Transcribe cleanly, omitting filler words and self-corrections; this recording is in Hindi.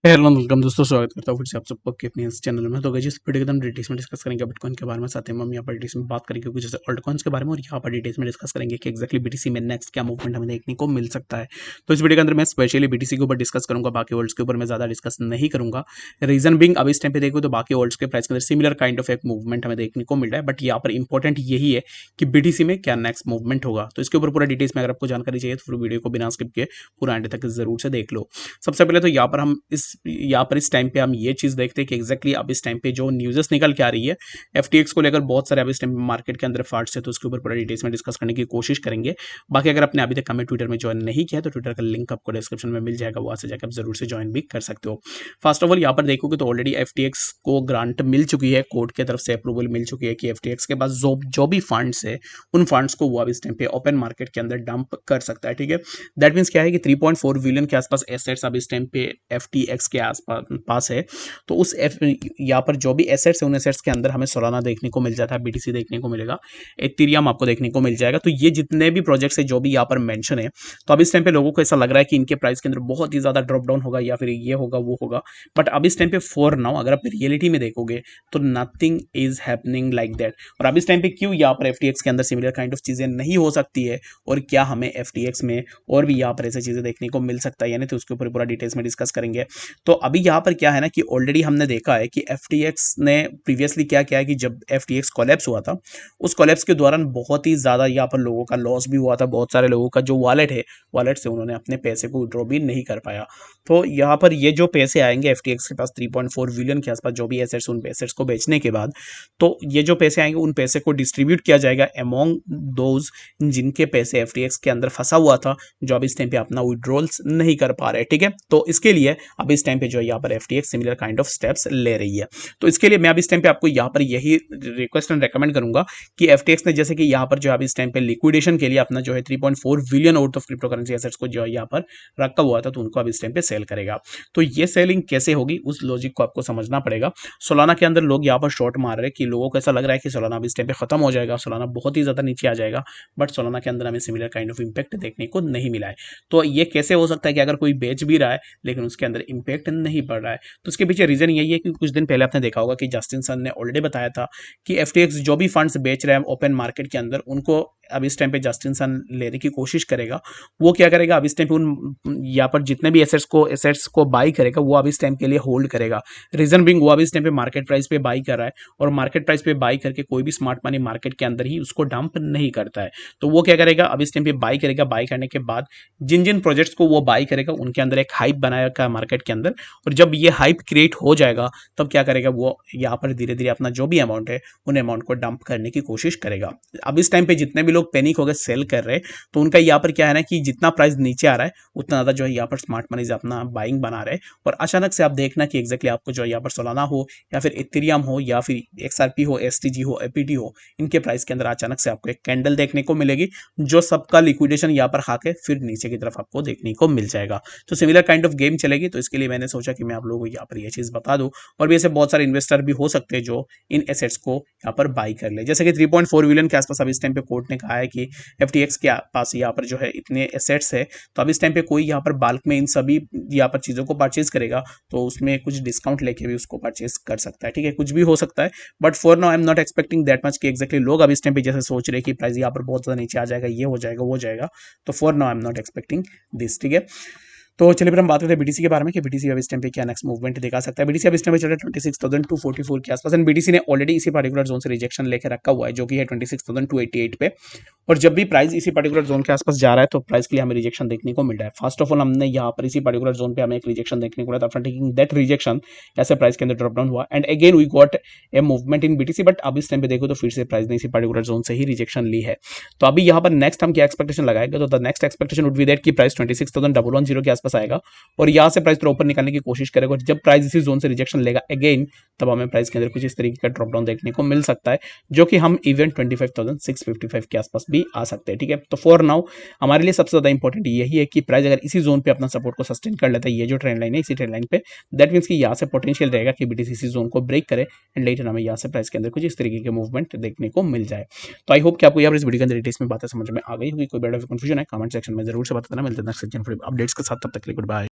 हेलो वेलकम दोस्तों, स्वागत करता हूँ फिर से आप सबको आपके अपने इस चैनल में। तो गाइस, इस वीडियो के अंदर डिटेल्स में डिस्कस करेंगे बिटकॉइन के बारे में। साथ ही हम यहाँ पर डिटेल्स में बात करेंगे कुछ जैसे ऑल्ट कॉइन्स के बारे में, और यहाँ पर डिटेल्स में डिस्कस करेंगे कि एक्जैक्टली बीटीसी में नेक्स्ट क्या मूवमेंट हमें देखने को मिल सकता है। तो इस वीडियो के अंदर मैं स्पेशली बीटीसी के ऊपर डिस्कस करूंगा, बाकी वर्ल्ड्स के ऊपर मैं ज्यादा डिस्कस नहीं करूंगा। रीजन बिंग, अब इस टाइम पे देखो तो बाकी वर्ल्ड्स के प्राइस के अंदर सिमिलर काइंड ऑफ एक मूवमेंट हमें देखने को मिल रहा है, बट यहाँ पर इंपॉर्टेंट यही है कि बीटीसी में क्या नेक्स्ट मूवमेंट होगा। तो इसके ऊपर पूरा डिटेल्स में अगर आपको जानकारी चाहिए तो फिर वीडियो को बिना स्किप के पूरा एंड तक जरूर से देख लो। सबसे पहले तो इस टाइम पे हम ये चीज देखते हैं कि एग्जैक्टली अब इस टाइम पे जो न्यूज़ेस निकल के आ रही है एफटीएक्स को लेकर, बहुत सारे अब इस टाइम मार्केट के अंदर फाट्स है, तो उसके ऊपर पूरा डिटेल्स में डिस्कस करने की कोशिश करेंगे। बाकी अगर आपने अभी तक हमें ट्विटर में ज्वाइन नहीं किया तो ट्विटर का लिंक आपको डिस्क्रिप्शन में मिल जाएगा, वहां से जाकर आप जरूर से ज्वाइन भी कर सकते हो। फर्स्ट ऑफ ऑल यहाँ पर देखोगे तो ऑलरेडी एफटीएक्स को ग्रांट मिल चुकी है, कोर्ट की तरफ से अप्रूवल मिल चुकी है कि एफटीएक्स के पास जो भी फंड्स है उन फंड्स को वो अब इस टाइम पे ओपन मार्केट के अंदर डंप कर सकता है। ठीक है, दैट मीन्स क्या है कि 3.4 बिलियन के आसपास एसेट्स अब इस टाइम पे एफटीएक्स के आसपास पास है। तो यहाँ पर जो भी एसेट्स है उन एसेट्स के अंदर हमें सोलाना देखने को मिल जाता है, बीटीसी देखने को मिलेगा, एथेरियम आपको देखने को मिल जाएगा। तो ये जितने भी प्रोजेक्ट्स है जो भी यहाँ पर मेंशन है, तो अब इस टाइम पे लोगों को ऐसा लग रहा है कि इनके प्राइस के अंदर बहुत ही ज्यादा ड्रॉप डाउन होगा या फिर ये होगा वो होगा। बट अब इस टाइम पे फॉर नाउ अगर आप रियलिटी में देखोगे तो nothing is happening like that. और अब इस टाइम पे क्यों यहाँ पर एफटीएक्स के अंदर सिमिलर काइंड ऑफ चीजें नहीं हो सकती है, और क्या हमें एफटीएक्स में और भी यहाँ पर ऐसी चीजें देखने को मिल सकता है, यानी तो उसके ऊपर पूरा डिटेल्स में डिस्कस करेंगे। तो अभी यहाँ पर क्या है ना कि ऑलरेडी हमने देखा है कि एफटीएक्स ने प्रीवियसली क्या किया है कि जब एफटीएक्स कोलैप्स हुआ था, उस कोलैप्स के दौरान बहुत ही ज़्यादा यहाँ पर लोगों का लॉस भी हुआ था। बहुत सारे लोगों का जो वॉलेट है, वॉलेट से उन्होंने अपने पैसे को विड्रॉ भी नहीं कर पाया। तो यहाँ पर ये जो पैसे आएंगे एफटीएक्स के पास 3.4 बिलियन के आसपास, जो भी एसेट्स उन एसेट्स को बेचने के बाद, तो ये जो पैसे आएंगे उन पैसे को डिस्ट्रीब्यूट किया जाएगा अमॉन्ग दोज जिनके पैसे एफटीएक्स के अंदर फंसा हुआ था, जो अब इस टाइम पे अपना विड्रॉल्स नहीं कर पा रहे। ठीक है, तो इसके लिए अब इस टाइम पे जो है यहाँ पर FTX similar kind of steps ले रही है। तो इसके लिए मैं अब इस टाइम पे आपको यहाँ पर यही रिक्वेस्ट एंड रेकमेंड करूंगा कि एफटीएक्स ने जैसे कि यहाँ पर जो है अब इस टाइम पे लिक्विडेशन के लिए अपना जो है 3.4 billion out of crypto currency assets को जो है यहाँ पर रखा हुआ था, तो उनको अब इस टाइम पे सेल करेगा। तो ये सेलिंग कैसे होगी उस लॉजिक को आपको समझना पड़ेगा। सोलाना के अंदर लोग यहाँ पर शॉर्ट मार रहे हैं कि लोगों को ऐसा लग रहा है कि सोलाना अब इस टाइम पे खत्म हो जाएगा, सोलाना बहुत ही ज्यादा नीचे आ जाएगा, बट सोलाना के अंदर हमें सिमिलर काइंड ऑफ इंपैक्ट देखने को नहीं मिला है। तो ये कैसे हो सकता है कि अगर कोई बेच भी रहा है लेकिन उसके अंदर इंपैक्ट नहीं पड़ रहा है? तो उसके पीछे रीजन यही है कि कुछ दिन पहले आपने देखा होगा कि जस्टिन सन ने ऑलरेडी बताया था कि एफटीएक्स जो भी फंड्स बेच रहे हैं ओपन मार्केट के अंदर, उनको अब इस टाइम पे जस्टिन सन लेने की कोशिश करेगा। वो क्या करेगा, अब इस टाइम पे उन यहाँ पर जितने भी एसेट्स को बाई करेगा वो अब इस टाइम के लिए होल्ड करेगा। रीजन बिंग, वो अब इस टाइम पे मार्केट प्राइस पे बाई कर रहा है, और मार्केट प्राइस पे बाई करके कोई भी स्मार्ट मनी मार्केट के अंदर ही उसको डंप नहीं करता है। तो वो क्या करेगा, अब इस टाइम पे बाई करेगा, बाई करने के बाद जिन जिन प्रोजेक्ट्स को वो बाई करेगा उनके अंदर एक हाइप बनाएगा मार्केट के अंदर, और जब ये हाइप क्रिएट हो जाएगा तब क्या करेगा, वो यहाँ पर धीरे धीरे अपना जो भी अमाउंट है उन अमाउंट को डंप करने की कोशिश करेगा। अब इस टाइम पे जितने भी लोग पैनिक होकर सेल कर रहे हैं, तो उनका यहाँ पर क्या है ना कि जितना प्राइस नीचे आ रहा है उतना ज्यादा जो है यहाँ पर स्मार्ट मनी अपना बाइंग बना रहे हैं। और अचानक से आप देखना कि एग्जैक्टली आपको जो है यहाँ पर सोलाना हो या फिर इथेरियम हो या फिर एक्सआरपी हो, एसटीजी हो, एपीटी हो, इनके प्राइस के अंदर अचानक से आपको एक कैंडल देखने को मिलेगी, जो सबका लिक्विडेशन यहाँ पर खाके फिर नीचे की तरफ आपको देखने को मिल जाएगा। तो सिमिलर काइंड ऑफ गेम चलेगी। तो इसके लिए मैंने सोचा कि मैं आप लोगों को यहाँ पर ये चीज बता दूं। और भी ऐसे बहुत सारे इन्वेस्टर भी हो सकते हैं जो इन एसेट्स को यहाँ पर बाई कर ले। जैसे कि 3.4 बिलियन के आसपास अब इस टाइम पे कोर्ट ने कहा है कि एफटीएक्स के पास यहाँ पर जो है इतने एसेट्स है, तो अब इस टाइम पे कोई यहाँ पर बाल्क में इन सभी यहाँ पर चीजों को परचेज करेगा तो उसमें कुछ डिस्काउंट लेके भी उसको परचेज कर सकता है। ठीक है, कुछ भी हो सकता है, but for now I am not expecting that much कि एग्जैक्टली लोग अब इस टाइम पे जैसे सोच रहे हैं कि प्राइस यहाँ पर बहुत ज्यादा नीचे आ जाएगा, ये हो जाएगा वो हो जाएगा। तो for now I am not expecting this. ठीक है, तो चलिए फिर हम बात करते हैं बीटीसी के बारे में कि बीटीसी अब इस टाइम पे क्या नेक्स्ट मूवमेंट दिखा सकता है। बीटीसी अब इस टाइम पे चल रहा है 26,244 के आसपास, एंड बीटीसी ने ऑलरेडी इसी पर्टिकुलर जोन से रिजेक्शन लेके रखा हुआ है, जो कि है 26,288 पे। और जब भी प्राइस इसी पर्टिकुलर जोन के आसपास जा रहा है तो प्राइस के लिए हमें रिजेक्शन देखने को मिल रहा है। फर्स्ट ऑफ ऑल हमने यहाँ पर इसी पर्टिकुलर जोन पे हमें एक रिजेक्शन देखने को मिला था, आफ्टर टेकिंग दैट रिजेक्शन ऐसे प्राइस के अंदर ड्रॉप डाउन हुआ, and again we got a movement in BTC. But अब इस टाइम पे देखो तो फिर से प्राइस ने इसी पर्टिकुलर जोन से ही रिजेक्शन ली है। तो अभी यहाँ पर नेक्स्ट हम क्या एक्सपेक्टेशन लगाएंगे, तो the next expectation would be that की प्राइस 26,110 के आसपास आएगा, और यहाँ से प्राइस थोड़ा ऊपर निकालने की कोशिश करेगा। जब प्राइस इसी जोन से रिजेक्शन लेगा अगेन, तब हमें प्राइस के अंदर कुछ इस तरीके का ड्रॉप डाउन देखने को मिल सकता है, जो कि हम इवन 25,655 के आसपास भी आ सकते हैं। ठीक है, तो फॉर नाउ हमारे लिए सबसे ज्यादा इंपॉर्टेंट यही है कि प्राइस अगर इसी जोन पे अपना सपोर्ट को सस्टेन कर लेता है, ये जो ट्रेंड लाइन है इसी ट्रेंड लाइन पे, दैट मीन्स कि यहाँ से पोटेंशियल रहेगा कि बीटीसी इसी जोन को ब्रेक करे, एंड लेटर हमें यहाँ से प्राइस के अंदर कुछ इस तरीके के मूवमेंट देखने को मिल जाए। तो आई होप कि आपको यहाँ पर इस वीडियो के अंदर डिटेल्स में बातें समझ में आ गई होगी। कोई बड़ा कंफ्यूजन है कमेंट सेक्शन में जरूर से बताना। मिलते हैं नेक्स्ट सेक्शन अपडेट्स के साथ, तब तक के लिए गुड बाय।